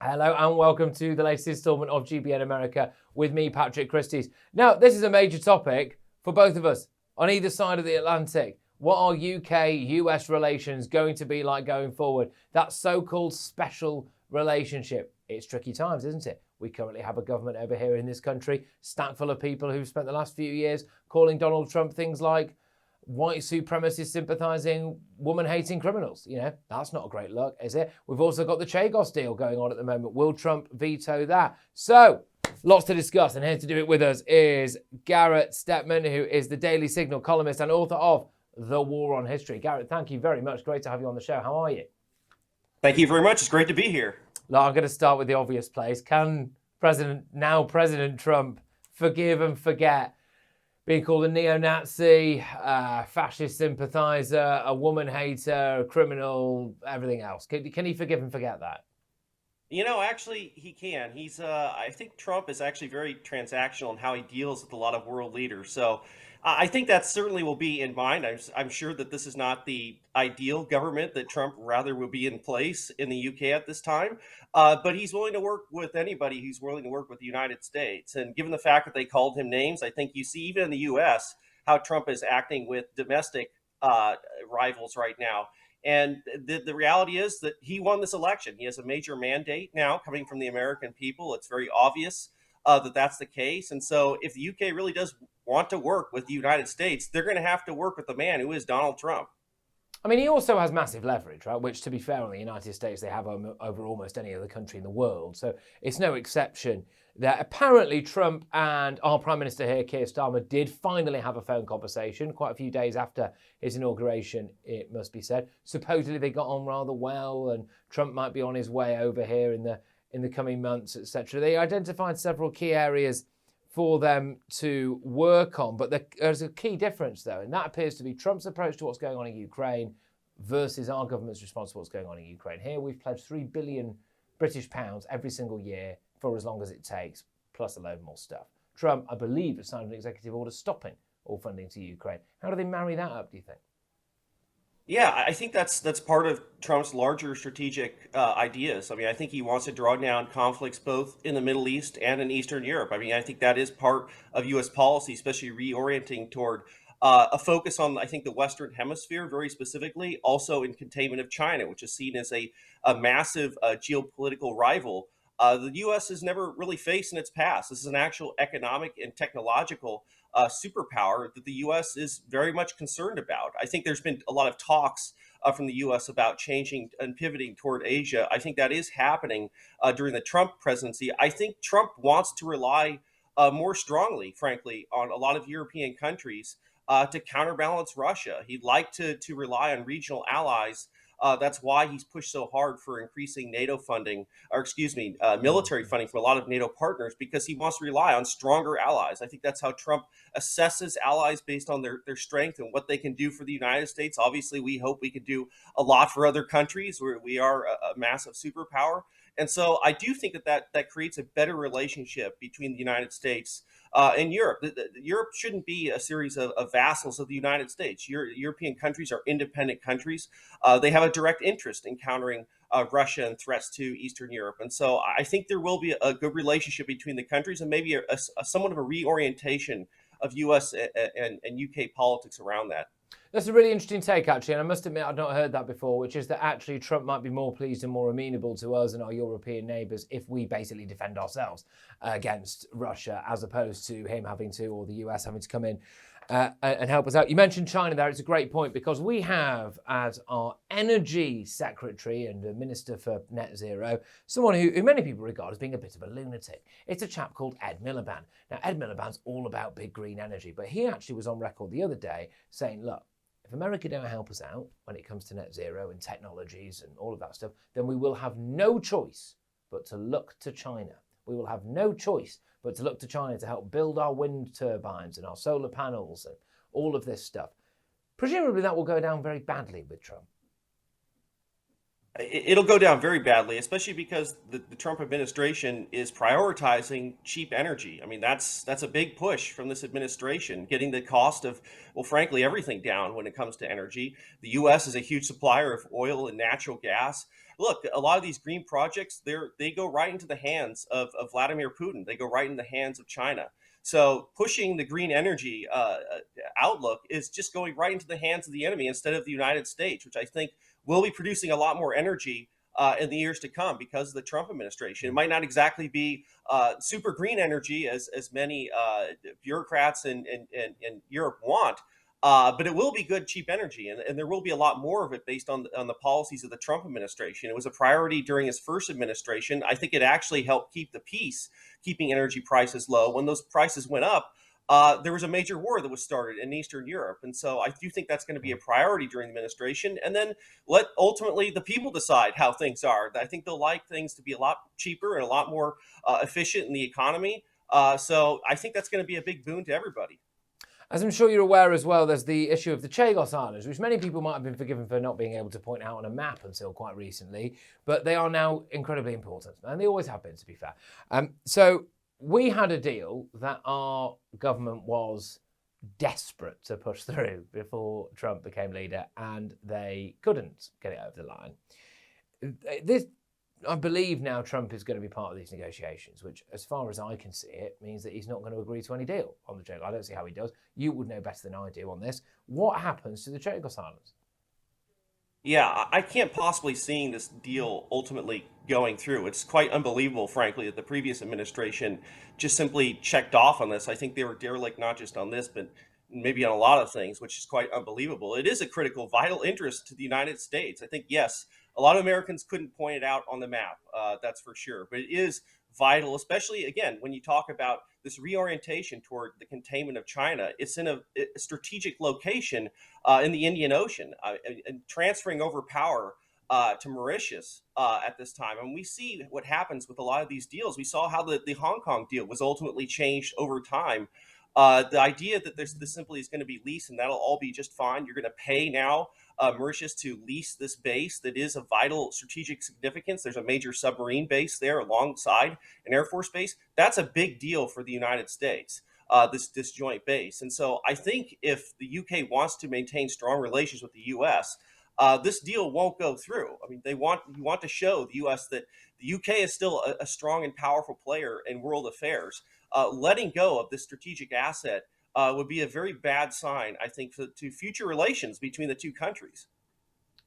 Hello and welcome to the latest installment of GBNAmerica with me, Patrick Christys. Now, this is a major topic for both of us on either side of the Atlantic. What are UK-US relations going to be like going forward? That so-called special relationship. It's tricky times, isn't it? We currently have a government over here in this country, stacked full of people who've spent the last few years calling Donald Trump things like white supremacist sympathising, woman-hating criminals. You know, that's not a great look, is it? We've also got the Chagos deal going on at the moment. Will Trump veto that? So, lots to discuss, and here to do it with us is Jarrett Stepman, who is the Daily Signal columnist and author of The War on History. Garrett, thank you very much. Great to have you on the show. How are you? Thank you very much. It's great to be here. Look, I'm going to start with the obvious place. Can President Trump forgive and forget being called a neo-Nazi, fascist sympathiser, a woman hater, a criminal, everything else? Can he forgive and forget that? You know, actually, he can. I think Trump is actually very transactional in how he deals with a lot of world leaders. So I think that certainly will be in mind. I'm sure that this is not the ideal government that Trump rather would be in place in the UK at this time. But he's willing to work with anybody who's willing to work with the United States. And given the fact that they called him names, I think you see even in the US how Trump is acting with domestic rivals right now. And the reality is that he won this election. He has a major mandate now coming from the American people. It's very obvious that that's the case. And so if the UK really does want to work with the United States, they're going to have to work with the man who is Donald Trump. I mean, he also has massive leverage, right? Which, to be fair, on the United States, they have over almost any other country in the world. So it's no exception that apparently Trump and our Prime Minister here, Keir Starmer, did finally have a phone conversation quite a few days after his inauguration, it must be said. Supposedly they got on rather well, and Trump might be on his way over here in the coming months, etc. They identified several key areas for them to work on. But there's a key difference, though, and that appears to be Trump's approach to what's going on in Ukraine versus our government's response to what's going on in Ukraine. Here we've pledged £3 billion British pounds every single year for as long as it takes, plus a load more stuff. Trump, I believe, has signed an executive order stopping all funding to Ukraine. How do they marry that up, do you think? Yeah, I think that's part of Trump's larger strategic ideas. I mean, I think he wants to draw down conflicts both in the Middle East and in Eastern Europe. I mean, I think that is part of U.S. policy, especially reorienting toward a focus on, I think, the Western Hemisphere, very specifically, also in containment of China, which is seen as a massive geopolitical rival the U.S. has never really faced in its past. This is an actual economic and technological superpower that the U.S. is very much concerned about. I think there's been a lot of talks from the U.S. about changing and pivoting toward Asia. I think that is happening during the Trump presidency. I think Trump wants to rely more strongly, frankly, on a lot of European countries to counterbalance Russia. He'd like to rely on regional allies. That's why he's pushed so hard for increasing NATO funding, or excuse me, military funding for a lot of NATO partners, because he wants to rely on stronger allies. I think that's how Trump assesses allies based on their strength and what they can do for the United States. Obviously, we hope we can do a lot for other countries where we are a massive superpower. And so I do think that creates a better relationship between the United States and Europe. Europe shouldn't be a series of vassals of the United States. European countries are independent countries. They have a direct interest in countering Russia and threats to Eastern Europe. And so I think there will be a good relationship between the countries, and maybe a somewhat of a reorientation of U.S. and UK politics around that. That's a really interesting take, actually, and I must admit I've not heard that before, which is that actually Trump might be more pleased and more amenable to us and our European neighbours if we basically defend ourselves against Russia, as opposed to him having to, or the US having to come in and help us out. You mentioned China there. It's a great point, because we have, as our energy secretary and a minister for net zero, someone who many people regard as being a bit of a lunatic. It's a chap called Ed Miliband. Now, Ed Miliband's all about big green energy, but he actually was on record the other day saying, look, if America don't help us out when it comes to net zero and technologies and all of that stuff, then we will have no choice but to look to China. We will have no choice but to look to China to help build our wind turbines and our solar panels and all of this stuff. Presumably that will go down very badly with Trump. It'll go down very badly, especially because the Trump administration is prioritizing cheap energy. I mean, that's a big push from this administration, getting the cost of, well, frankly, everything down when it comes to energy. The U.S. is a huge supplier of oil and natural gas. look, a lot of these green projects, they go right into the hands of Vladimir Putin. They go right in the hands of China. So pushing the green energy outlook is just going right into the hands of the enemy instead of the United States, which I think will be producing a lot more energy in the years to come because of the Trump administration. It might not exactly be super green energy as many bureaucrats in Europe want, but it will be good, cheap energy, and there will be a lot more of it based on the policies of the Trump administration. It was a priority during his first administration. I think it actually helped keep the peace, keeping energy prices low. When those prices went up, there was a major war that was started in Eastern Europe. And so I do think that's going to be a priority during the administration. And then let ultimately the people decide how things are. I think they'll like things to be a lot cheaper and a lot more efficient in the economy. So I think that's going to be a big boon to everybody. As I'm sure you're aware as well, there's the issue of the Chagos Islands, which many people might have been forgiven for not being able to point out on a map until quite recently, but they are now incredibly important, and they always have been, to be fair. So we had a deal that our government was desperate to push through before Trump became leader, and they couldn't get it over the line. This, I believe now Trump is going to be part of these negotiations, which, as far as I can see it, means that he's not going to agree to any deal on the Chagos. I don't see how he does. You would know better than I do on this. What happens to the Chagos Islands? Yeah, I can't possibly seeing this deal ultimately going through. It's quite unbelievable, frankly, that the previous administration just simply checked off on this. I think they were derelict not just on this, but maybe on a lot of things, which is quite unbelievable. It is a critical, vital interest to the United States. I think, yes, a lot of Americans couldn't point it out on the map, that's for sure. But it is vital, especially, again, when you talk about this reorientation toward the containment of China. It's in a strategic location in the Indian Ocean, and transferring over power to Mauritius at this time. And we see what happens with a lot of these deals. We saw how the Hong Kong deal was ultimately changed over time. The idea that this simply is going to be leased and that'll all be just fine. You're going to pay now Mauritius to lease this base that is of vital strategic significance. There's a major submarine base there alongside an Air Force base. That's a big deal for the United States, this joint base. And so I think if the UK wants to maintain strong relations with the US, this deal won't go through. I mean, you want to show the U.S. that the UK is still a strong and powerful player in world affairs. Letting go of this strategic asset would be a very bad sign, I think, to future relations between the two countries.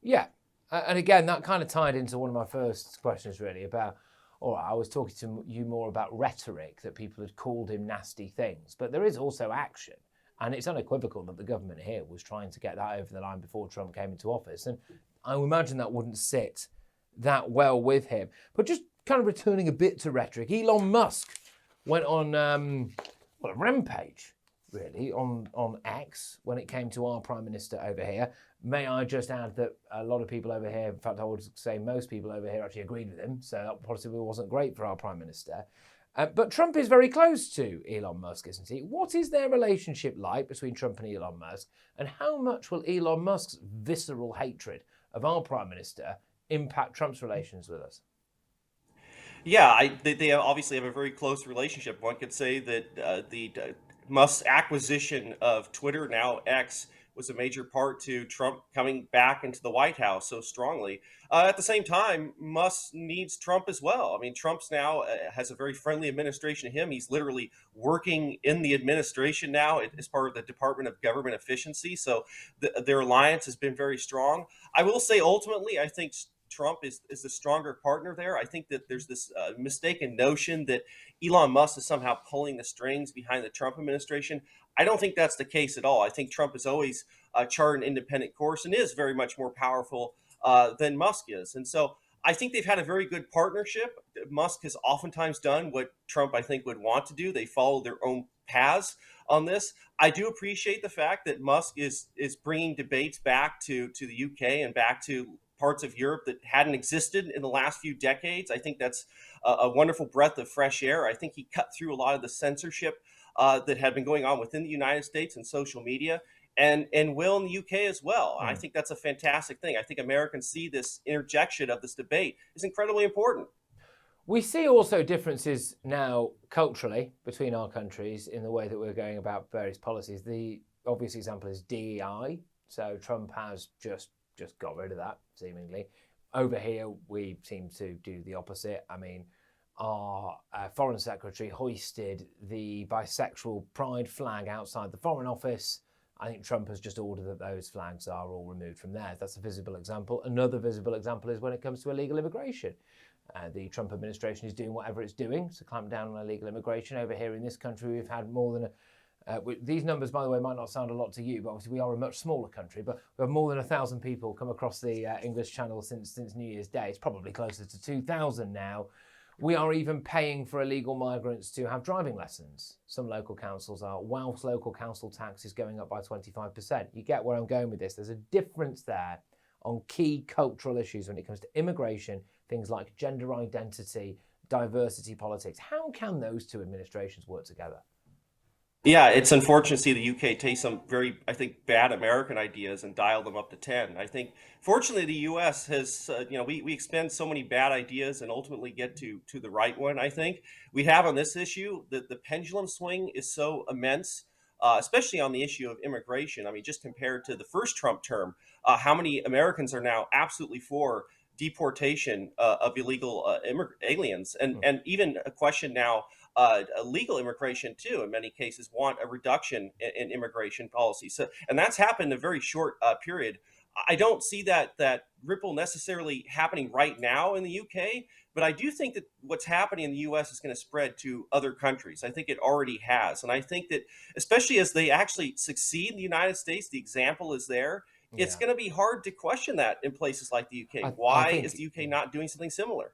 Yeah, and again, that kind of tied into one of my first questions, really, about, all right, I was talking to you more about rhetoric, that people had called him nasty things, but there is also action. And it's unequivocal that the government here was trying to get that over the line before Trump came into office. And I imagine that wouldn't sit that well with him. But just kind of returning a bit to rhetoric, Elon Musk went on a rampage, really, on X when it came to our Prime Minister over here. May I just add that a lot of people over here, in fact, I would say most people over here actually agreed with him. So that possibly wasn't great for our Prime Minister. But Trump is very close to Elon Musk, isn't he? What is their relationship like between Trump and Elon Musk? And how much will Elon Musk's visceral hatred of our Prime Minister impact Trump's relations with us? Yeah, they obviously have a very close relationship. One could say that the Musk's acquisition of Twitter, now X, was a major part to Trump coming back into the White House so strongly. At the same time, Musk needs Trump as well. I mean, Trump's now has a very friendly administration to him. He's literally working in the administration now as part of the Department of Government Efficiency. So their alliance has been very strong. I will say, ultimately, I think Trump is the stronger partner there. I think that there's this mistaken notion that Elon Musk is somehow pulling the strings behind the Trump administration. I don't think that's the case at all. I think Trump has always charted an independent course and is very much more powerful than Musk is. And so I think they've had a very good partnership. Musk has oftentimes done what Trump, I think, would want to do. They follow their own paths on this. I do appreciate the fact that Musk is bringing debates back to the UK and back to parts of Europe that hadn't existed in the last few decades. I think that's a wonderful breath of fresh air. I think he cut through a lot of the censorship that had been going on within the United States and social media, and will in the UK as well. I think that's a fantastic thing. I think Americans see this interjection of this debate is incredibly important. We see also differences now culturally between our countries in the way that we're going about various policies. The obvious example is DEI. So Trump has just got rid of that, seemingly. over here, we seem to do the opposite. I mean, our Foreign Secretary hoisted the bisexual pride flag outside the Foreign Office. I think Trump has just ordered that those flags are all removed from there. That's a visible example. Another visible example is when it comes to illegal immigration. The Trump administration is doing whatever it's doing to clamp down on illegal immigration. Over here in this country, we've had more than these numbers, by the way, might not sound a lot to you, but obviously we are a much smaller country. But we have more than 1,000 people come across the English Channel since New Year's Day. It's probably closer to 2,000 now. We are even paying for illegal migrants to have driving lessons. Some local councils are. Whilst local council tax is going up by 25%. You get where I'm going with this. There's a difference there on key cultural issues when it comes to immigration, things like gender identity, diversity politics. How can those two administrations work together? Yeah, it's unfortunate to see the UK take some very, I think, bad American ideas and dial them up to 10. I think, fortunately, the US has, we expend so many bad ideas and ultimately get to the right one, I think. We have on this issue, the pendulum swing is so immense, especially on the issue of immigration. I mean, just compared to the first Trump term, how many Americans are now absolutely for deportation of illegal aliens, and even a question now, legal immigration too, in many cases, want a reduction in immigration policy. So, and that's happened in a very short period. I don't see that ripple necessarily happening right now in the UK, but I do think that what's happening in the US is going to spread to other countries. I think it already has. And I think that especially as they actually succeed in the United States, the example is there. It's going to be hard to question that in places like the UK. Why is the UK not doing something similar?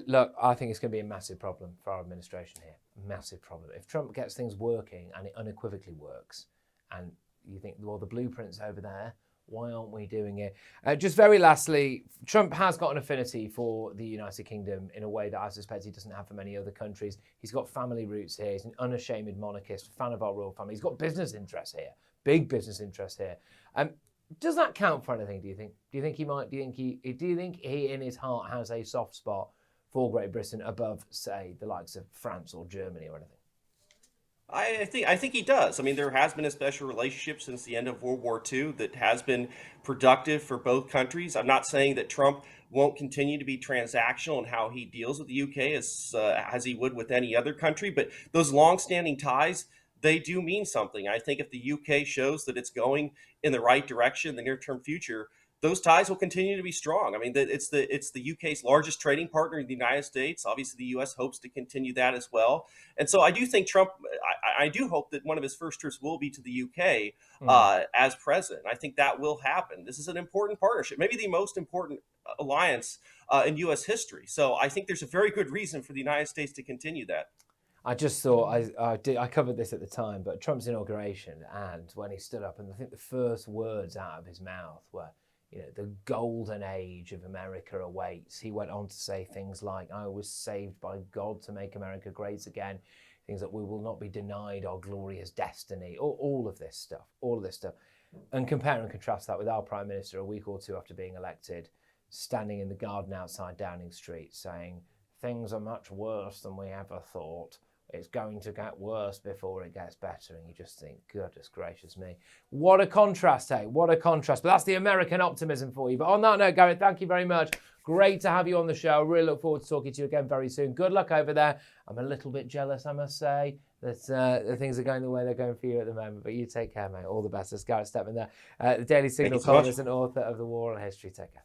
Look, I think it's going to be a massive problem for our administration here. Massive problem. If Trump gets things working and it unequivocally works, and you think, well, the blueprint's over there, why aren't we doing it? Just very lastly, Trump has got an affinity for the United Kingdom in a way that I suspect he doesn't have for many other countries. He's got family roots here. He's an unashamed monarchist, fan of our royal family. He's got business interests here, big business interests here. Does that count for anything, do you think? Do you think he in his heart has a soft spot for Great Britain above, say, the likes of France or Germany or anything? I think he does. I mean, there has been a special relationship since the end of World War II that has been productive for both countries. I'm not saying that Trump won't continue to be transactional in how he deals with the UK as he would with any other country, but those longstanding ties, they do mean something. I think if the UK shows that it's going in the right direction in the near-term future, those ties will continue to be strong. I mean, it's the UK's largest trading partner in the United States. Obviously, the US hopes to continue that as well. And so I do think Trump, I do hope that one of his first trips will be to the UK as president. I think that will happen. This is an important partnership, maybe the most important alliance in US history. So I think there's a very good reason for the United States to continue that. I just thought, I covered this at the time, but Trump's inauguration, and when he stood up, and I think the first words out of his mouth were, the golden age of America awaits. He went on to say things like, I was saved by God to make America great again. Things like, we will not be denied our glorious destiny. All of this stuff. And compare and contrast that with our Prime Minister a week or two after being elected, standing in the garden outside Downing Street saying, things are much worse than we ever thought. It's going to get worse before it gets better. And you just think, goodness gracious me. What a contrast, hey? What a contrast. But that's the American optimism for you. But on that note, Gareth, thank you very much. Great to have you on the show. Really look forward to talking to you again very soon. Good luck over there. I'm a little bit jealous, I must say, that things are going the way they're going for you at the moment. But you take care, mate. All the best. That's Jarrett Stepman there, the Daily Signal columnist and author of The War on History. Take care.